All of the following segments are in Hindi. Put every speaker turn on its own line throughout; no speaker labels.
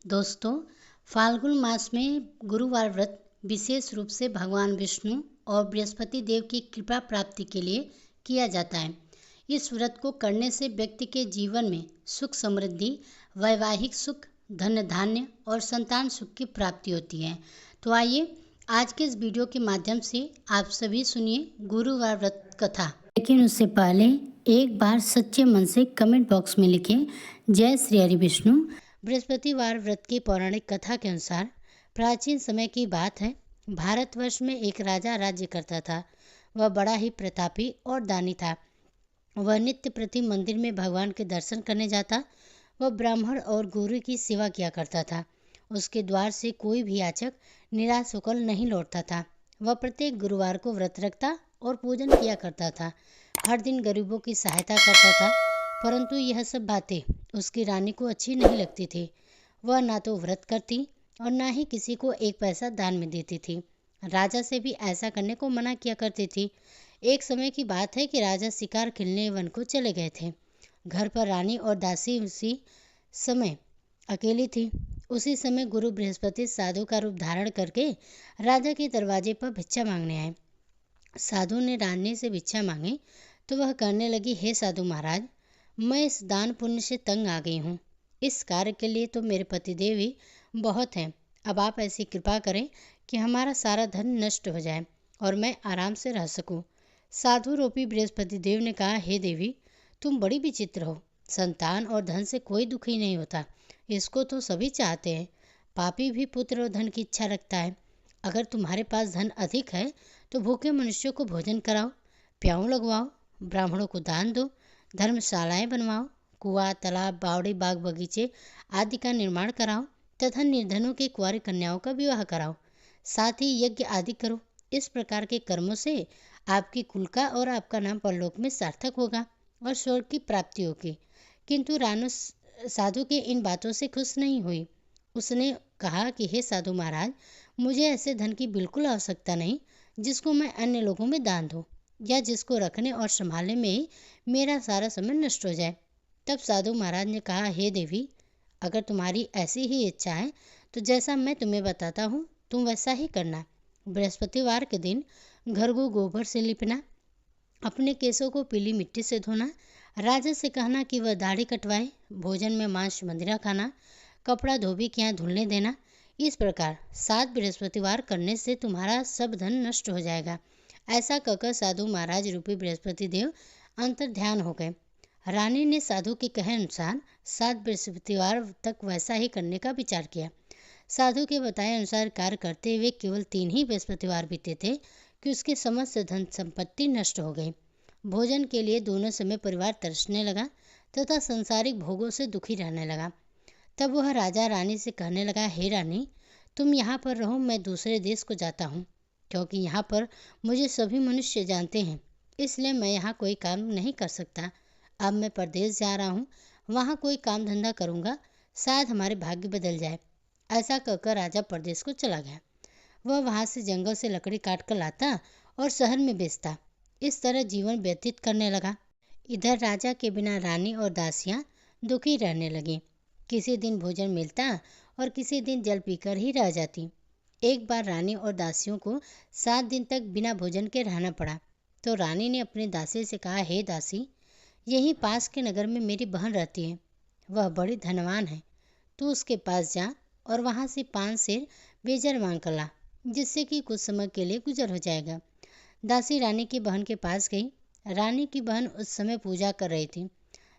दोस्तों, फाल्गुन मास में गुरुवार व्रत विशेष रूप से भगवान विष्णु और बृहस्पति देव की कृपा प्राप्ति के लिए किया जाता है। इस व्रत को करने से व्यक्ति के जीवन में सुख समृद्धि, वैवाहिक सुख, धन धान्य और संतान सुख की प्राप्ति होती है। तो आइए आज के इस वीडियो के माध्यम से आप सभी सुनिए गुरुवार व्रत कथा। लेकिन उससे पहले एक बार सच्चे मन से कमेंट बॉक्स में लिखें जय श्री हरि विष्णु। बृहस्पतिवार व्रत की पौराणिक कथा के अनुसार प्राचीन समय की बात है। भारतवर्ष में एक राजा राज्य करता था। वह बड़ा ही प्रतापी और दानी था। वह नित्य प्रति मंदिर में भगवान के दर्शन करने जाता। वह ब्राह्मण और गुरु की सेवा किया करता था। उसके द्वार से कोई भी याचक निराश होकर नहीं लौटता था। वह प्रत्येक गुरुवार को व्रत रखता और पूजन किया करता था। हर दिन गरीबों की सहायता करता था। परंतु यह सब बातें उसकी रानी को अच्छी नहीं लगती थी। वह ना तो व्रत करती और ना ही किसी को एक पैसा दान में देती थी। राजा से भी ऐसा करने को मना किया करती थी। एक समय की बात है कि राजा शिकार खेलने वन को चले गए थे। घर पर रानी और दासी उसी समय अकेली थी। उसी समय गुरु बृहस्पति साधु का रूप धारण करके राजा के दरवाजे पर भिक्षा मांगने आए। साधु ने रानी से भिक्षा मांगी तो वह कहने लगी, हे साधु महाराज, मैं इस दान पुण्य से तंग आ गई हूँ। इस कार्य के लिए तो मेरे पतिदेव ही बहुत हैं। अब आप ऐसी कृपा करें कि हमारा सारा धन नष्ट हो जाए और मैं आराम से रह सकूं। साधु रूपी बृहस्पति देव ने कहा, हे देवी, तुम बड़ी विचित्र हो। संतान और धन से कोई दुखी नहीं होता। इसको तो सभी चाहते हैं। पापी भी पुत्र और धन की इच्छा रखता है। अगर तुम्हारे पास धन अधिक है तो भूखे मनुष्यों को भोजन कराओ, प्याऊ लगवाओ, ब्राह्मणों को दान दो, धर्मशालाएं बनवाओ, कुआं, तालाब, बावड़ी, बाग बगीचे आदि का निर्माण कराओ तथा निर्धनों के कुंवारी कन्याओं का विवाह कराओ। साथ ही यज्ञ आदि करो। इस प्रकार के कर्मों से आपकी कुल का और आपका नाम परलोक में सार्थक होगा और स्वर्ग की प्राप्ति होगी। किंतु रानू साधु के इन बातों से खुश नहीं हुई। उसने कहा कि हे साधु महाराज, मुझे ऐसे धन की बिल्कुल आवश्यकता नहीं जिसको मैं अन्य लोगों में दान दूं या जिसको रखने और संभालने में ही मेरा सारा समय नष्ट हो जाए। तब साधु महाराज ने कहा, हे देवी, अगर तुम्हारी ऐसी ही इच्छा है तो जैसा मैं तुम्हें बताता हूँ तुम वैसा ही करना। बृहस्पतिवार के दिन घर को गोबर से लिपना, अपने केसों को पीली मिट्टी से धोना, राजा से कहना कि वह दाढ़ी कटवाए, भोजन में मांस मंदिरा खाना, कपड़ा धोबी के यहाँ धुलने देना। इस प्रकार 7 बृहस्पतिवार करने से तुम्हारा सब धन नष्ट हो जाएगा। ऐसा कहकर साधु महाराज रूपी बृहस्पति देव अंतर ध्यान हो गए। रानी ने साधु के कहे अनुसार 7 बृहस्पतिवार तक वैसा ही करने का विचार किया। साधु के बताए अनुसार कार्य करते हुए केवल 3 ही बृहस्पतिवार बीते थे कि उसके समस्त धन संपत्ति नष्ट हो गई। भोजन के लिए दोनों समय परिवार तरसने लगा तथा संसारिक भोगों से दुखी रहने लगा। तब वह राजा रानी से कहने लगा, हे रानी, तुम यहाँ पर रहो, मैं दूसरे देश को जाता हूँ, क्योंकि यहाँ पर मुझे सभी मनुष्य जानते हैं, इसलिए मैं यहाँ कोई काम नहीं कर सकता। अब मैं परदेश जा रहा हूँ, वहाँ कोई काम धंधा करूँगा, शायद हमारे भाग्य बदल जाए। ऐसा कहकर राजा परदेश को चला गया। वह वहाँ से जंगल से लकड़ी काट कर लाता और शहर में बेचता। इस तरह जीवन व्यतीत करने लगा। इधर राजा के बिना रानी और दासियाँ दुखी रहने लगीं। किसी दिन भोजन मिलता और किसी दिन जल पीकर ही रह जाती। एक बार रानी और दासियों को 7 दिन तक बिना भोजन के रहना पड़ा। तो रानी ने अपनी दासी से कहा, हे दासी, यहीं पास के नगर में मेरी बहन रहती है। वह बड़ी धनवान है। तू उसके पास जा और वहाँ से 5 सेर बेजर मांग कर ला, जिससे कि कुछ समय के लिए गुजर हो जाएगा। दासी रानी की बहन के पास गई। रानी की बहन उस समय पूजा कर रही थी।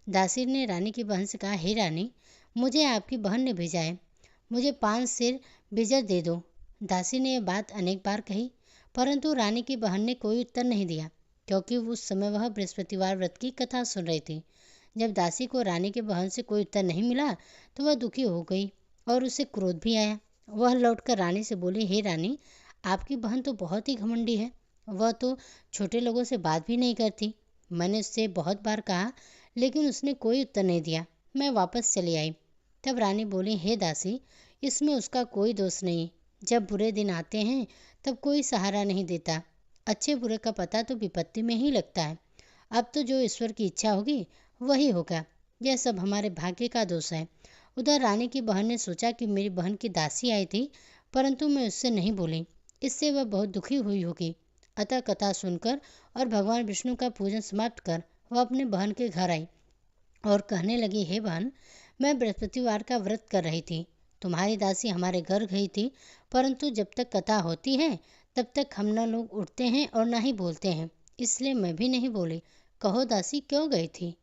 दासी ने रानी की बहन से कहा, हे रानी, मुझे आपकी बहन ने भेजा है, मुझे 5 सेर बेजर दे दो। दासी ने यह बात अनेक बार कही, परंतु रानी की बहन ने कोई उत्तर नहीं दिया, क्योंकि उस समय वह बृहस्पतिवार व्रत की कथा सुन रही थी। जब दासी को रानी की बहन से कोई उत्तर नहीं मिला तो वह दुखी हो गई और उसे क्रोध भी आया। वह लौटकर रानी से बोली, हे रानी, आपकी बहन तो बहुत ही घमंडी है। वह तो छोटे लोगों से बात भी नहीं करती। मैंने उससे बहुत बार कहा, लेकिन उसने कोई उत्तर नहीं दिया। मैं वापस चली आई। तब रानी बोली, हे दासी, इसमें उसका कोई दोष नहीं। जब बुरे दिन आते हैं तब कोई सहारा नहीं देता। अच्छे बुरे का पता तो विपत्ति में ही लगता है। अब तो जो ईश्वर की इच्छा होगी वही होगा। यह सब हमारे भाग्य का दोष है उधर रानी की बहन ने सोचा कि मेरी बहन की दासी आई थी, परंतु मैं उससे नहीं बोली, इससे वह बहुत दुखी हुई होगी। अतः कथा सुनकर और भगवान विष्णु का पूजन समाप्त कर वह अपने बहन के घर आई और कहने लगी, हे बहन, मैं बृहस्पतिवार का व्रत कर रही थी। तुम्हारी दासी हमारे घर गई थी, परंतु जब तक कथा होती है तब तक हम न लोग उठते हैं और न ही बोलते हैं, इसलिए मैं भी नहीं बोली। कहो दासी, क्यों गई थी?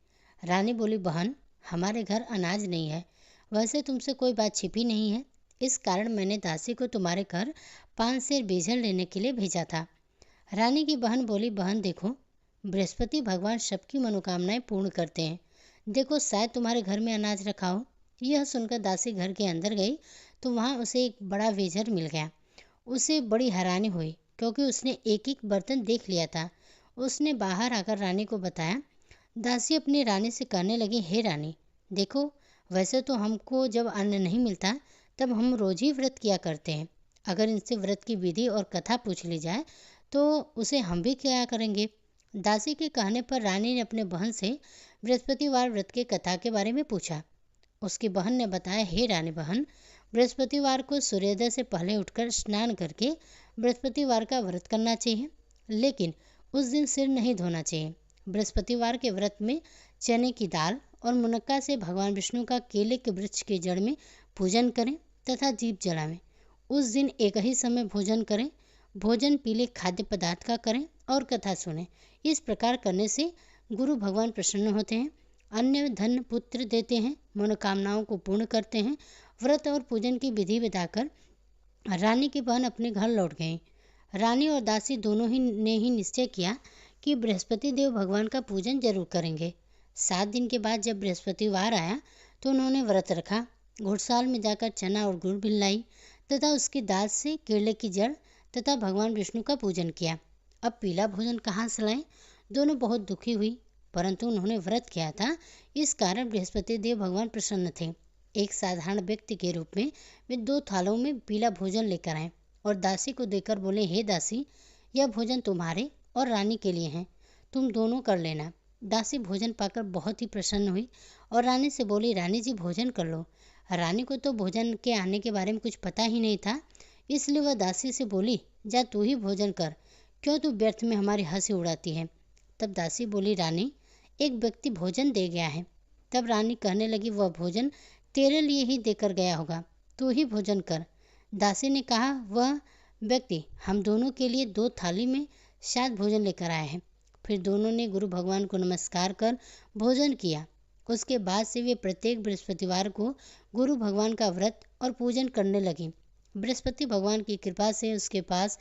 रानी बोली, बहन, हमारे घर अनाज नहीं है। वैसे तुमसे कोई बात छिपी नहीं है, इस कारण मैंने दासी को तुम्हारे घर 5 सेर बीजल लेने के लिए भेजा था। रानी की बहन बोली, बहन देखो, बृहस्पति भगवान सबकी मनोकामनाएं पूर्ण करते हैं। देखो, शायद तुम्हारे घर में अनाज रखा हो। यह सुनकर दासी घर के अंदर गई तो वहाँ उसे एक बड़ा वेजर मिल गया। उसे बड़ी हैरानी हुई क्योंकि उसने एक एक बर्तन देख लिया था। उसने बाहर आकर रानी को बताया। दासी अपनी रानी से कहने लगी, हे रानी, देखो, वैसे तो हमको जब अन्न नहीं मिलता तब हम रोज ही व्रत किया करते हैं। अगर इनसे व्रत की विधि और कथा पूछ ली जाए तो उसे हम भी क्या करेंगे। दासी के कहने पर रानी ने अपने बहन से बृहस्पतिवार व्रत के कथा के बारे में पूछा। उसकी बहन ने बताया, हे रानी बहन, बृहस्पतिवार को सूर्योदय से पहले उठकर स्नान करके बृहस्पतिवार का व्रत करना चाहिए, लेकिन उस दिन सिर नहीं धोना चाहिए। बृहस्पतिवार के व्रत में चने की दाल और मुनक्का से भगवान विष्णु का केले के वृक्ष की जड़ में पूजन करें तथा दीप जलावें। उस दिन एक ही समय भोजन करें। भोजन पीले खाद्य पदार्थ का करें और कथा सुनें। इस प्रकार करने से गुरु भगवान प्रसन्न होते हैं, अन्य धन पुत्र देते हैं, मनोकामनाओं को पूर्ण करते हैं। व्रत और पूजन की विधि बताकर रानी की बहन अपने घर लौट गई। रानी और दासी दोनों ही ने ही निश्चय किया कि बृहस्पति देव भगवान का पूजन जरूर करेंगे। 7 दिन के बाद जब बृहस्पतिवार आया तो उन्होंने व्रत रखा। घुड़साल में जाकर चना और गुड़ मिलाई तथा उसकी दाल से केले की जड़ तथा भगवान विष्णु का पूजन किया। अब पीला भोजन कहाँ से लाएं? दोनों बहुत दुखी हुई, परंतु उन्होंने व्रत किया था, इस कारण बृहस्पति देव भगवान प्रसन्न थे। एक साधारण व्यक्ति के रूप में वे 2 थालों में पीला भोजन लेकर आए और दासी को देकर बोले, हे दासी, यह भोजन तुम्हारे और रानी के लिए है, तुम दोनों कर लेना। दासी भोजन पाकर बहुत ही प्रसन्न हुई और रानी से बोली, रानी जी, भोजन कर लो। रानी को तो भोजन के आने के बारे में कुछ पता ही नहीं था, इसलिए वह दासी से बोली, जा तू ही भोजन कर, क्यों तू व्यर्थ में हमारी हंसी उड़ाती है। तब दासी बोली, रानी, एक व्यक्ति भोजन दे गया है। तब रानी कहने लगी, वह भोजन तेरे लिए ही देकर गया होगा, तू ही भोजन कर। दासी ने कहा, वह व्यक्ति हम दोनों के लिए 2 थाली में शायद भोजन लेकर आया है। फिर दोनों ने गुरु भगवान को नमस्कार कर भोजन किया। उसके बाद से वे प्रत्येक बृहस्पतिवार को गुरु भगवान का व्रत और पूजन करने लगी। बृहस्पति भगवान की कृपा से उसके पास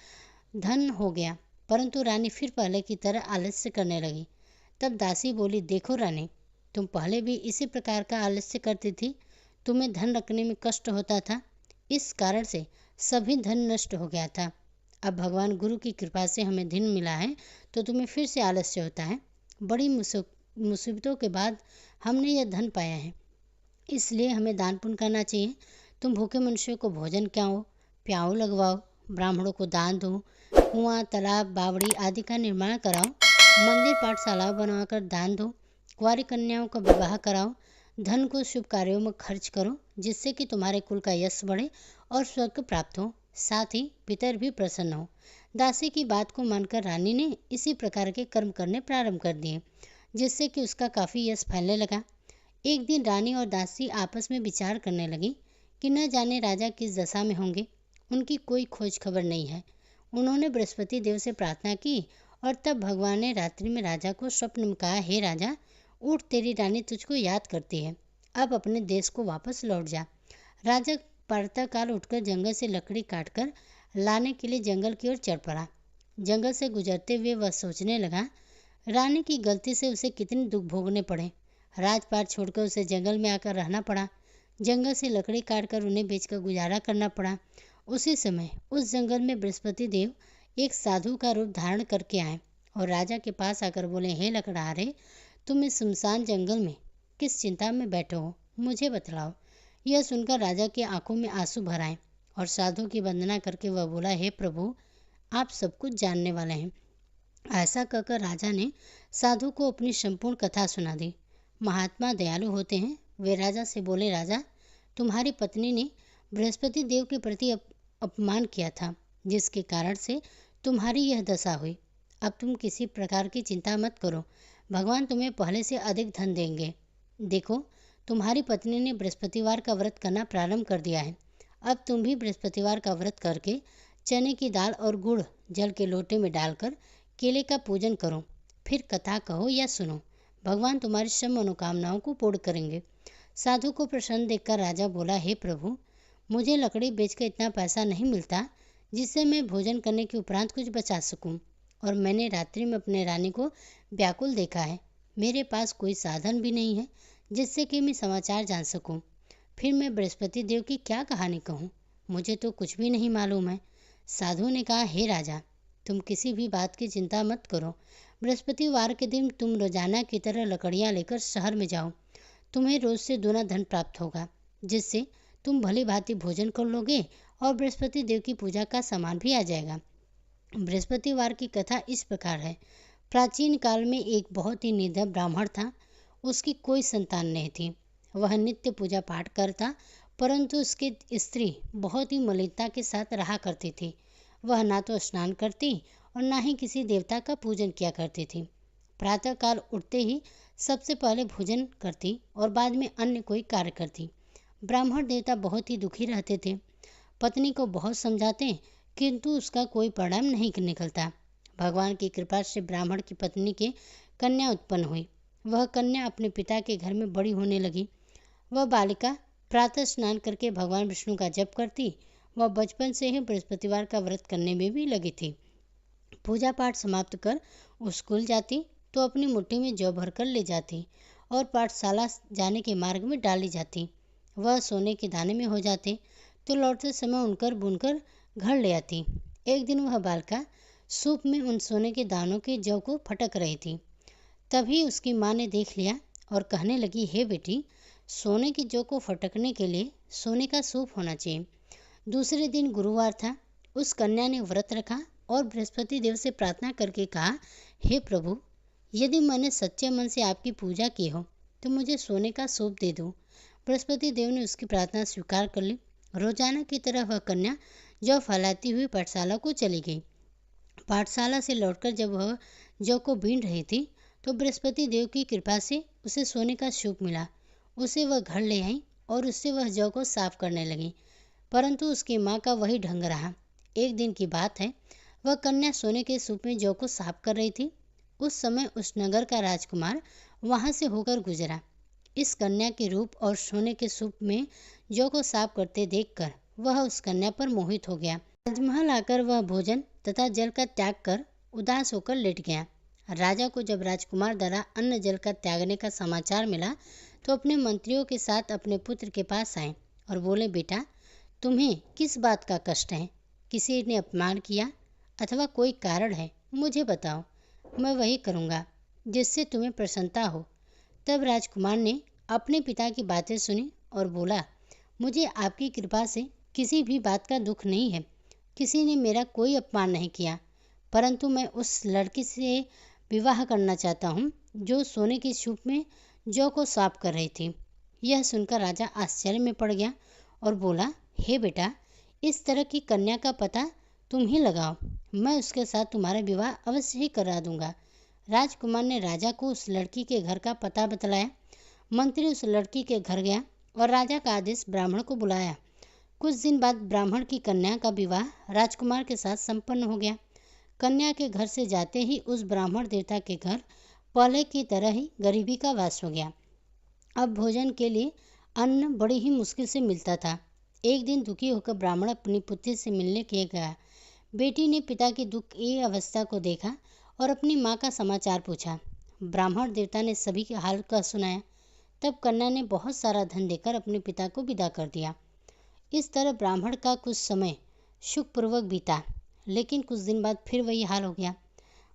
धन हो गया, परंतु रानी फिर पहले की तरह आलस्य करने लगी। तब दासी बोली, देखो रानी, तुम पहले भी इसी प्रकार का आलस्य करती थी, तुम्हें धन रखने में कष्ट होता था, इस कारण से सभी धन नष्ट हो गया था। अब भगवान गुरु की कृपा से हमें धन मिला है तो तुम्हें फिर से आलस्य होता है। बड़ी मुसीबतों के बाद हमने यह धन पाया है, इसलिए हमें दान पुण्य करना चाहिए। तुम भूखे मनुष्यों को भोजन प्याऊ लगवाओ, ब्राह्मणों को दान दो, कुआं, तालाब, बावड़ी आदि का निर्माण कराओ, मंदिर पाठशाला बनवाकर दान दो, कुंवारी कन्याओं का विवाह कराओ, धन को शुभ कार्यों में खर्च करो, जिससे कि तुम्हारे कुल का यश बढ़े और स्वर्ग प्राप्त हो, साथ ही पितर भी प्रसन्न हो। दासी की बात को मानकर रानी ने इसी प्रकार के कर्म करने प्रारंभ कर दिए, जिससे कि उसका काफ़ी यश फैलने लगा। एक दिन रानी और दासी आपस में विचार करने लगी कि न जाने राजा किस दशा में होंगे, उनकी कोई खोज खबर नहीं है। उन्होंने बृहस्पति देव से प्रार्थना की और तब भगवान ने रात्रि में राजा को स्वप्न में कहा, हे राजा, उठ, तेरी रानी तुझको याद करती है, अब अपने देश को वापस लौट जा। राजा प्रातःकाल उठकर जंगल से लकड़ी काटकर लाने के लिए जंगल की ओर चल पड़ा। जंगल से गुजरते हुए वह सोचने लगा, रानी की गलती से उसे कितने दुख भोगने पड़े। राजपाट छोड़कर उसे जंगल में आकर रहना पड़ा। जंगल से लकड़ी काटकर उन्हें बेचकर गुजारा करना पड़ा। उसी समय उस जंगल में बृहस्पति देव एक साधु का रूप धारण करके आए और राजा के पास आकर बोले, हे लकड़हारे, तुम इस सुनसान जंगल में किस चिंता में बैठे हो, मुझे बतलाओ। यह सुनकर राजा की आंखों में आंसू भर आए और साधु की वंदना करके वह बोला, हे प्रभु, आप सब कुछ जानने वाले हैं। ऐसा कहकर राजा ने साधु को अपनी संपूर्ण कथा सुना दी। महात्मा दयालु होते हैं। वे राजा से बोले, राजा, तुम्हारी पत्नी ने बृहस्पति देव के प्रति अपमान किया था, जिसके कारण से तुम्हारी यह दशा हुई। अब तुम किसी प्रकार की चिंता मत करो, भगवान तुम्हें पहले से अधिक धन देंगे। देखो, तुम्हारी पत्नी ने बृहस्पतिवार का व्रत करना प्रारंभ कर दिया है। अब तुम भी बृहस्पतिवार का व्रत करके चने की दाल और गुड़ जल के लोटे में डालकर केले का पूजन करो। फिर कथा कहो या सुनो, भगवान तुम्हारी सब मनोकामनाओं को पूर्ण करेंगे। साधु को प्रसन्न देखकर राजा बोला, हे प्रभु, मुझे लकड़ी बेचकर इतना पैसा नहीं मिलता जिससे मैं भोजन करने के उपरांत कुछ बचा सकूं, और मैंने रात्रि में अपने रानी को व्याकुल देखा है। मेरे पास कोई साधन भी नहीं है जिससे कि मैं समाचार जान सकूं। फिर मैं बृहस्पति देव की क्या कहानी कहूँ, मुझे तो कुछ भी नहीं मालूम है। साधु ने कहा, हे राजा, तुम किसी भी बात की चिंता मत करो। बृहस्पतिवार के दिन तुम रोजाना की तरह लकड़ियाँ लेकर शहर में जाओ। तुम्हें रोज से दूना धन प्राप्त होगा, जिससे तुम भली भांति भोजन कर लोगे और बृहस्पति देव की पूजा का सामान भी आ जाएगा। बृहस्पतिवार की कथा इस प्रकार है। प्राचीन काल में एक बहुत ही निर्धन ब्राह्मण था। उसकी कोई संतान नहीं थी। वह नित्य पूजा पाठ करता, परंतु उसकी स्त्री बहुत ही मलिनता के साथ रहा करती थी। वह ना तो स्नान करती और ना ही किसी देवता का पूजन किया करती थी। प्रातःकाल उठते ही सबसे पहले भोजन करती और बाद में अन्य कोई कार्य करती। ब्राह्मण देवता बहुत ही दुखी रहते थे। पत्नी को बहुत समझाते, किंतु उसका कोई परिणाम नहीं निकलता। भगवान की कृपा से ब्राह्मण की पत्नी के कन्या उत्पन्न हुई। वह कन्या अपने पिता के घर में बड़ी होने लगी। वह बालिका प्रातः स्नान करके भगवान विष्णु का जप करती। वह बचपन से ही बृहस्पतिवार का व्रत करने में भी लगी थी। पूजा पाठ समाप्त कर वो स्कूल जाती तो अपनी मुट्ठी में जौ भर कर ले जाती और पाठशाला जाने के मार्ग में डाली जाती। वह सोने के दाने में हो जाते तो लौटते समय उनकर बुनकर घर ले आती। एक दिन वह बालिका सूप में उन सोने के दानों के जौ को फटक रही थी। तभी उसकी माँ ने देख लिया और कहने लगी, हे बेटी, सोने की जौ को फटकने के लिए सोने का सूप होना चाहिए। दूसरे दिन गुरुवार था। उस कन्या ने व्रत रखा और बृहस्पति देव से प्रार्थना करके कहा, हे प्रभु, यदि मैंने सच्चे मन से आपकी पूजा की हो तो मुझे सोने का सूप दे दो। बृहस्पति देव ने उसकी प्रार्थना स्वीकार कर ली। रोजाना की तरह वह कन्या जौ फैलाती हुई पाठशाला को चली गई। पाठशाला से लौटकर जब वह जौ को बीन रही थी तो बृहस्पति देव की कृपा से उसे सोने का सूप मिला। उसे वह घर ले आई और उससे वह जौ को साफ करने लगी, परंतु उसकी माँ का वही ढंग रहा। एक दिन की बात है, वह कन्या सोने के सूप में जौ को साफ कर रही थी। उस समय उस नगर का राजकुमार वहां से होकर गुजरा। इस कन्या के रूप और सोने के सूप में जौ को साफ करते देखकर वह उस कन्या पर मोहित हो गया। राजमहल आकर वह भोजन तथा जल का त्याग कर उदास होकर लेट गया। राजा को जब राजकुमार द्वारा अन्न जल का त्यागने का समाचार मिला तो अपने मंत्रियों के साथ अपने पुत्र के पास आए और बोले, बेटा, तुम्हें किस बात का कष्ट है? किसी ने अपमान किया अथवा कोई कारण है? मुझे बताओ, मैं वही करूँगा जिससे तुम्हें प्रसन्नता हो। तब राजकुमार ने अपने पिता की बातें सुनी और बोला, मुझे आपकी कृपा से किसी भी बात का दुख नहीं है। किसी ने मेरा कोई अपमान नहीं किया, परंतु मैं उस लड़की से विवाह करना चाहता हूँ जो सोने के सूप में जौ को साफ कर रही थी। यह सुनकर राजा आश्चर्य में पड़ गया और बोला, हे बेटा, इस तरह की कन्या का पता तुम ही लगाओ, मैं उसके साथ तुम्हारा विवाह अवश्य ही करा दूंगा। राजकुमार ने राजा को उस लड़की के घर का पता बतलाया। मंत्री उस लड़की के घर गया और राजा का आदेश ब्राह्मण को बुलाया। कुछ दिन बाद ब्राह्मण की कन्या का विवाह राजकुमार के साथ संपन्न हो गया। कन्या के घर से जाते ही उस ब्राह्मण देवता के घर पहले की तरह ही गरीबी का वास हो गया। अब भोजन के लिए अन्न बड़ी ही मुश्किल से मिलता था। एक दिन दुखी होकर ब्राह्मण अपनी पुत्री से मिलने के गया। बेटी ने पिता की दुख की अवस्था को देखा और अपनी माँ का समाचार पूछा। ब्राह्मण देवता ने सभी के हाल का सुनाया। तब कन्या ने बहुत सारा धन देकर अपने पिता को विदा कर दिया। इस तरह ब्राह्मण का कुछ समय सुखपूर्वक बीता, लेकिन कुछ दिन बाद फिर वही हाल हो गया।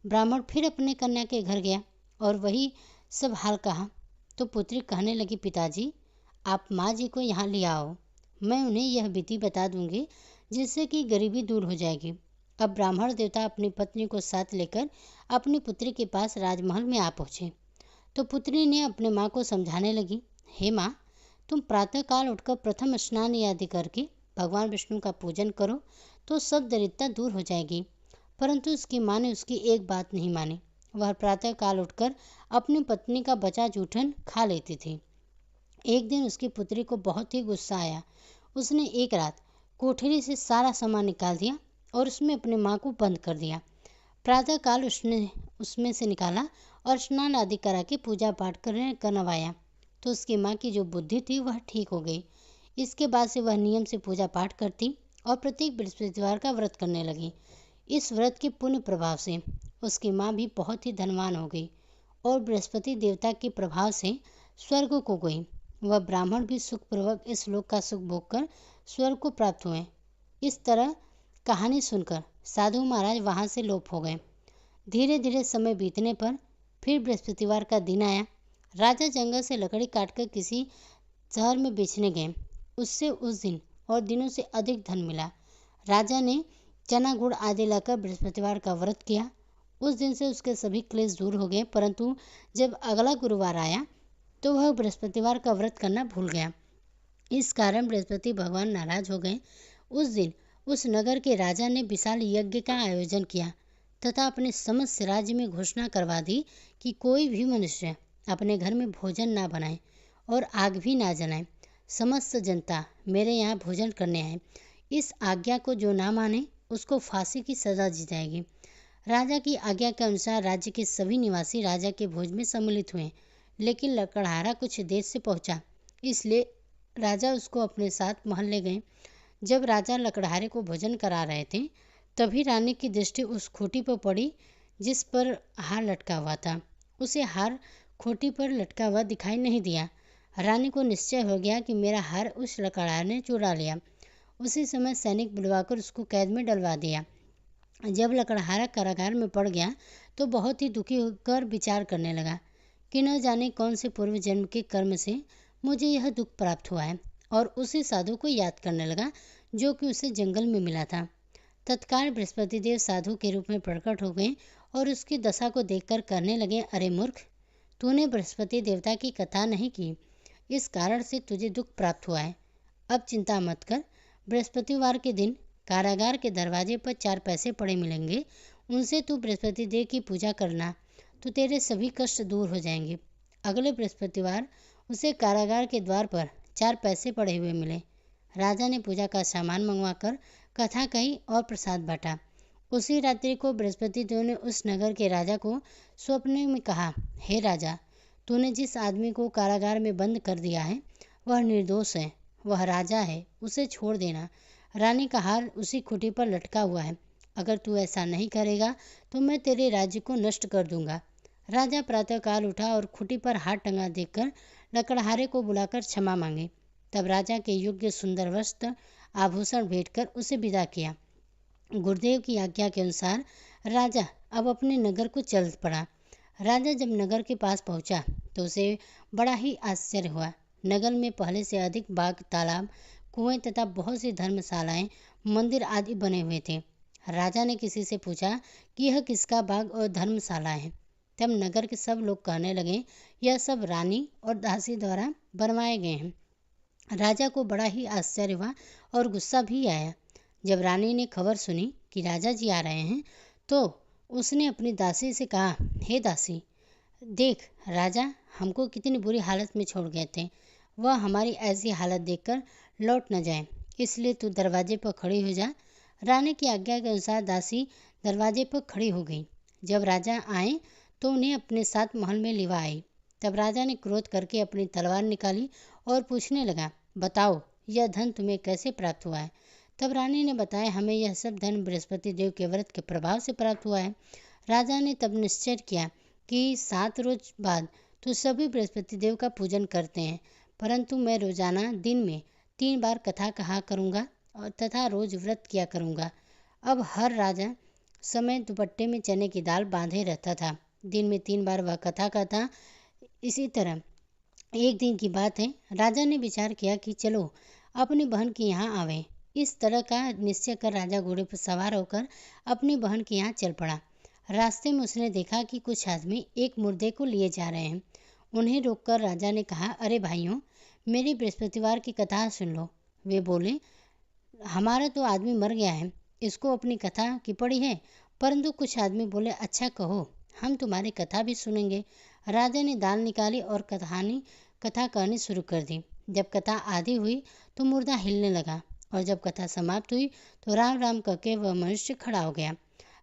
ब्राह्मण फिर अपने कन्या के घर गया और वही सब हाल कहा तो पुत्री कहने लगी, पिताजी, आप माँ जी को यहाँ ले आओ, मैं उन्हें यह विधि बता दूंगी जिससे कि गरीबी दूर हो जाएगी। अब ब्राह्मण देवता अपनी पत्नी को साथ लेकर अपनी पुत्री के पास राजमहल में आ पहुँचे तो पुत्री ने अपने माँ को समझाने लगी, हे माँ, तुम प्रातःकाल उठकर प्रथम स्नान आदि करके भगवान विष्णु का पूजन करो तो सब दरिद्रता दूर हो जाएगी। परंतु उसकी माँ ने उसकी एक बात नहीं मानी। वह प्रातःकाल उठकर अपनी पत्नी का बचा जूठन खा लेती थी। एक दिन उसकी पुत्री को बहुत ही गुस्सा आया। उसने एक रात कोठरी से सारा सामान निकाल दिया और उसमें अपनी माँ को बंद कर दिया। प्रातःकाल उसने उसमें से निकाला और स्नान आदि करा के पूजा पाठ करवाया तो उसकी माँ की जो बुद्धि थी वह ठीक हो गई। इसके बाद से वह नियम से पूजा पाठ करती और प्रत्येक बृहस्पतिवार का व्रत करने लगी। इस व्रत के पुण्य प्रभाव से उसकी माँ भी बहुत ही धनवान हो गई और बृहस्पति देवता के प्रभाव से स्वर्ग को गई। वह ब्राह्मण भी सुखपूर्वक इस लोक का सुख भोग कर स्वर्ग को प्राप्त हुए। इस तरह कहानी सुनकर साधु महाराज वहाँ से लोप हो गए। धीरे धीरे समय बीतने पर फिर बृहस्पतिवार का दिन आया। राजा जंगल से लकड़ी काटकर किसी शहर में बेचने गए। उससे उस दिन और दिनों से अधिक धन मिला। राजा ने चना गुड़ आदि लाकर बृहस्पतिवार का व्रत किया। उस दिन से उसके सभी क्लेश दूर हो गए। परंतु जब अगला गुरुवार आया तो वह बृहस्पतिवार का व्रत करना भूल गया। इस कारण बृहस्पति भगवान नाराज हो गए। उस दिन उस नगर के राजा ने विशाल यज्ञ का आयोजन किया तथा अपने समस्त राज्य में घोषणा करवा दी कि कोई भी मनुष्य अपने घर में भोजन ना बनाए और आग भी ना जलाए। समस्त जनता मेरे यहाँ भोजन करने आए। इस आज्ञा को जो ना माने उसको फांसी की सजा दी जाएगी। राजा की आज्ञा के अनुसार राज्य के सभी निवासी राजा के भोज में सम्मिलित हुए, लेकिन लकड़हारा कुछ देर से पहुंचा, इसलिए राजा उसको अपने साथ महल ले गए। जब राजा लकड़हारे को भोजन करा रहे थे तभी रानी की दृष्टि उस खूंटी पर पड़ी जिस पर हार लटका हुआ था। उसे हार खूंटी पर लटका हुआ दिखाई नहीं दिया। रानी को निश्चय हो गया कि मेरा हार उस लकड़हारे ने चुरा लिया। उसी समय सैनिक बुलवाकर उसको कैद में डलवा दिया। जब लकड़हारा कारागार में पड़ गया तो बहुत ही दुखी होकर विचार करने लगा कि न जाने कौन से पूर्व जन्म के कर्म से मुझे यह दुख प्राप्त हुआ है, और उसी साधु को याद करने लगा जो कि उसे जंगल में मिला था। तत्काल बृहस्पति देव साधु के रूप में प्रकट हो गए और उसकी दशा को देखकर कहने लगे, अरे मूर्ख, तूने बृहस्पति देवता की कथा नहीं की, इस कारण से तुझे दुख प्राप्त हुआ है। अब चिंता मत कर। बृहस्पतिवार के दिन कारागार के दरवाजे पर 4 पैसे पड़े मिलेंगे, उनसे तू बृहस्पति देव की पूजा करना तो तेरे सभी कष्ट दूर हो जाएंगे। अगले बृहस्पतिवार उसे कारागार के द्वार पर 4 पैसे पड़े हुए मिले। राजा ने पूजा का सामान मंगवाकर कथा कही और प्रसाद बांटा। उसी रात्रि को बृहस्पति देव ने उस नगर के राजा को स्वप्न में कहा, हे राजा, तूने जिस आदमी को कारागार में बंद कर दिया है वह निर्दोष है, वह राजा है, उसे छोड़ देना। रानी का हार उसी खूंटी पर लटका हुआ है। अगर तू ऐसा नहीं करेगा तो मैं तेरे राज्य को नष्ट कर दूंगा। राजा प्रातःकाल उठा और खूंटी पर हार टंगा देखकर लकड़हारे को बुलाकर क्षमा मांगे। तब राजा के योग्य सुंदर वस्त्र आभूषण भेंट कर उसे विदा किया। गुरुदेव की आज्ञा के अनुसार राजा अब अपने नगर को चल पड़ा। राजा जब नगर के पास पहुंचा तो उसे बड़ा ही आश्चर्य हुआ। नगर में पहले से अधिक बाग, तालाब, कुएं तथा बहुत सी धर्मशालाएं, मंदिर आदि बने हुए थे। राजा ने किसी से पूछा कि यह किसका बाग और धर्मशाला है। तब नगर के सब लोग कहने लगे, यह सब रानी और दासी द्वारा बनवाए गए हैं। राजा को बड़ा ही आश्चर्य हुआ और गुस्सा भी आया। जब रानी ने खबर सुनी कि राजा जी आ रहे हैं तो उसने अपनी दासी से कहा, हे दासी, देख राजा हमको कितनी बुरी हालत में छोड़ गए थे, वह हमारी ऐसी हालत देखकर लौट न जाए, इसलिए तू दरवाजे पर खड़ी हो जा। रानी की आज्ञा के अनुसार दासी दरवाजे पर खड़ी हो गई। जब राजा आए तो उन्हें अपने साथ महल में लिवा आई। तब राजा ने क्रोध करके अपनी तलवार निकाली और पूछने लगा, बताओ यह धन तुम्हें कैसे प्राप्त हुआ है। तब रानी ने बताया, हमें यह सब धन बृहस्पति देव के व्रत के प्रभाव से प्राप्त हुआ है। राजा ने तब निश्चय किया कि 7 रोज बाद तो सभी बृहस्पति देव का पूजन करते हैं, परंतु मैं रोजाना दिन में 3 बार कथा कहा करूँगा और तथा रोज व्रत किया करूँगा। अब हर राजा समय दुपट्टे में चने की दाल बांधे रहता था। दिन में 3 बार वह कथा कहता। इसी तरह एक दिन की बात है, राजा ने विचार किया कि चलो अपनी बहन के यहाँ आवे। इस तरह का निश्चय कर राजा घोड़े पर सवार होकर अपनी बहन के यहाँ चल पड़ा। रास्ते में उसने देखा कि कुछ आदमी एक मुर्दे को लिए जा रहे हैं। उन्हें रोककर राजा ने कहा, अरे भाइयों, मेरी बृहस्पतिवार की कथा सुन लो। वे बोले, हमारा तो आदमी मर गया है, इसको अपनी कथा की पड़ी है। परंतु कुछ आदमी बोले, अच्छा कहो, हम तुम्हारी कथा भी सुनेंगे। राजा ने दाल निकाली और कथा कहनी शुरू कर दी। जब कथा आधी हुई तो मुर्दा हिलने लगा और जब कथा समाप्त हुई तो राम राम कहके वह मनुष्य खड़ा हो गया।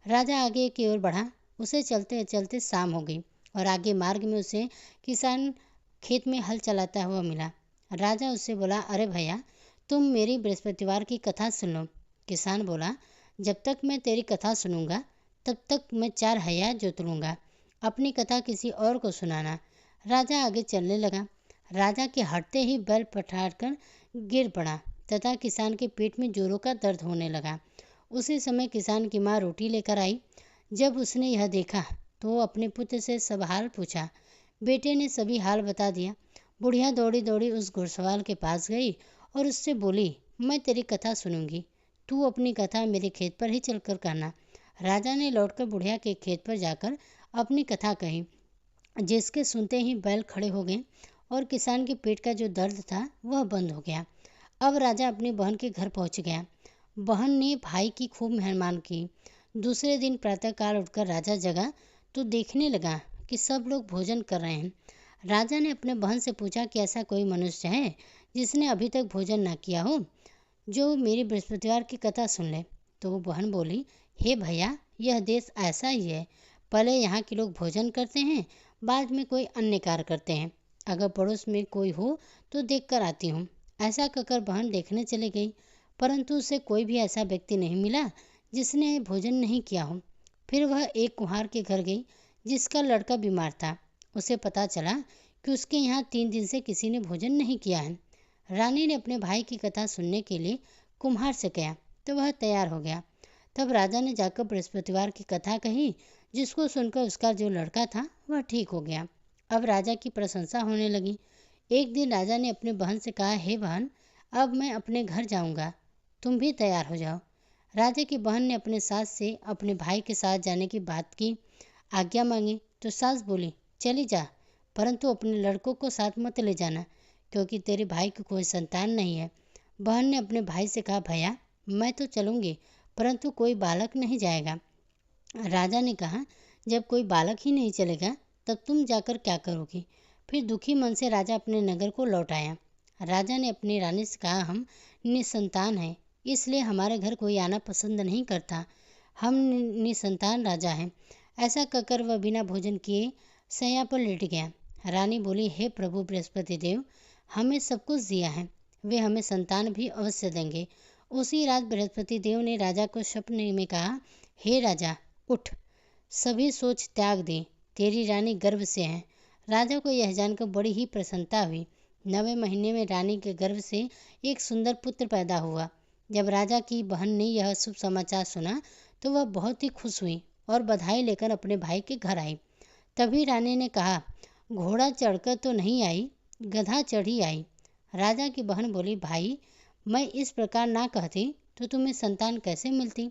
राजा आगे की ओर बढ़ा। उसे चलते चलते शाम हो गई और आगे मार्ग में उसे किसान खेत में हल चलाता हुआ मिला। राजा उससे बोला, अरे भैया, तुम मेरी बृहस्पतिवार की कथा सुन लो। किसान बोला, जब तक मैं तेरी कथा सुनूंगा तब तक मैं 4 हैया जोत लूँगा। अपनी कथा किसी और को सुनाना। राजा आगे चलने लगा। राजा के हटते ही बैल पठार कर गिर पड़ा तथा किसान के पेट में जोरों का दर्द होने लगा। उसी समय किसान की माँ रोटी लेकर आई। जब उसने यह देखा तो वो अपने पुत्र से सब हाल पूछा। बेटे ने सभी हाल बता दिया। बुढ़िया दौड़ी दौड़ी उस घुड़सवार के पास गई और उससे बोली, मैं तेरी कथा सुनूंगी, तू अपनी कथा मेरे खेत पर ही चलकर कहना। राजा ने लौटकर बुढ़िया के खेत पर जाकर अपनी कथा कही, जिसके सुनते ही बैल खड़े हो गए और किसान के पेट का जो दर्द था वह बंद हो गया। अब राजा अपनी बहन के घर पहुंच गया। बहन ने भाई की खूब मेहमान की। दूसरे दिन प्रातःकाल उठकर राजा जगा तो देखने लगा कि सब लोग भोजन कर रहे हैं। राजा ने अपने बहन से पूछा कि ऐसा कोई मनुष्य है जिसने अभी तक भोजन ना किया हो, जो मेरी बृहस्पतिवार की कथा सुन ले। तो वो बहन बोली, हे भैया, यह देश ऐसा ही है। पहले यहाँ के लोग भोजन करते हैं, बाद में कोई अन्य कार्य करते हैं। अगर पड़ोस में कोई हो तो देख कर आती हूँ। ऐसा कहकर बहन देखने चली गई, परंतु उसे कोई भी ऐसा व्यक्ति नहीं मिला जिसने भोजन नहीं किया हो। फिर वह एक कुम्हार के घर गई जिसका लड़का बीमार था। उसे पता चला कि उसके यहाँ 3 दिन से किसी ने भोजन नहीं किया है। रानी ने अपने भाई की कथा सुनने के लिए कुम्हार से कहा तो वह तैयार हो गया। तब राजा ने जाकर बृहस्पतिवार की कथा कही, जिसको सुनकर उसका जो लड़का था वह ठीक हो गया। अब राजा की प्रशंसा होने लगी। एक दिन राजा ने अपनी बहन से कहा, हे बहन, अब मैं अपने घर जाऊंगा, तुम भी तैयार हो जाओ। राजा की बहन ने अपने सास से अपने भाई के साथ जाने की बात की आज्ञा मांगी तो सास बोली, चली जा, परंतु अपने लड़कों को साथ मत ले जाना, क्योंकि तेरे भाई की कोई संतान नहीं है। बहन ने अपने भाई से कहा, भैया, मैं तो चलूँगी, परंतु कोई बालक नहीं जाएगा। राजा ने कहा, जब कोई बालक ही नहीं चलेगा तब तुम जाकर क्या करोगी। फिर दुखी मन से राजा अपने नगर को लौट आया। राजा ने अपनी रानी से कहा, हम निसंतान हैं, इसलिए हमारे घर कोई आना पसंद नहीं करता। हम निसंतान राजा हैं। ऐसा कहकर वह बिना भोजन किए शैया पर लेट गया। रानी बोली, हे प्रभु बृहस्पति देव, हमें सब कुछ दिया है, वे हमें संतान भी अवश्य देंगे। उसी रात बृहस्पति देव ने राजा को सपने में कहा, हे राजा, उठ, सभी सोच त्याग दे, तेरी रानी गर्भ से है। राजा को यह जानकर बड़ी ही प्रसन्नता हुई। 9वें महीने में रानी के गर्भ से एक सुंदर पुत्र पैदा हुआ। जब राजा की बहन ने यह शुभ समाचार सुना तो वह बहुत ही खुश हुई और बधाई लेकर अपने भाई के घर आई। तभी रानी ने कहा, घोड़ा चढ़कर तो नहीं आई, गधा चढ़ी आई। राजा की बहन बोली, भाई, मैं इस प्रकार ना कहती तो तुम्हें संतान कैसे मिलती।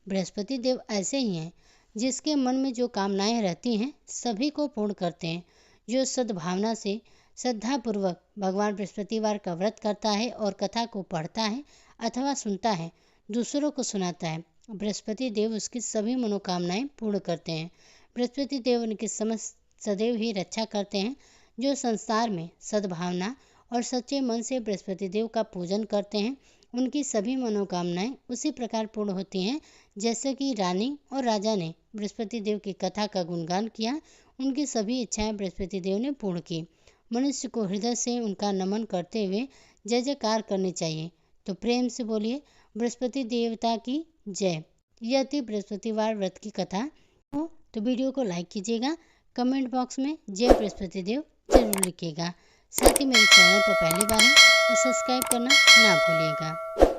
बृहस्पति देव ऐसे ही हैं, जिसके मन में जो कामनाएं रहती हैं सभी को पूर्ण करते हैं। जो सद्भावना से श्रद्धापूर्वक भगवान बृहस्पतिवार का व्रत करता है और कथा को पढ़ता है अथवा सुनता है, दूसरों को सुनाता है, बृहस्पति देव उसकी सभी मनोकामनाएं पूर्ण करते हैं। बृहस्पति देव उनकी समस्त सदैव ही रक्षा करते हैं। जो संसार में सद्भावना और सच्चे मन से बृहस्पति देव का पूजन करते हैं, उनकी सभी मनोकामनाएं उसी प्रकार पूर्ण होती हैं जैसे कि रानी और राजा ने बृहस्पति देव की कथा का गुणगान किया। उनकी सभी इच्छाएं बृहस्पति देव ने पूर्ण की। मनुष्य को हृदय से उनका नमन करते हुए जय जयकार करनी चाहिए। तो प्रेम से बोलिए, बृहस्पति देवता की जय। यह थी बृहस्पतिवार व्रत की कथा। तो वीडियो को लाइक कीजिएगा, कमेंट बॉक्स में जय बृहस्पति देव जरूर लिखिएगा। साथ ही मेरे चैनल पर पहली बार है तो सब्सक्राइब करना ना भूलिएगा।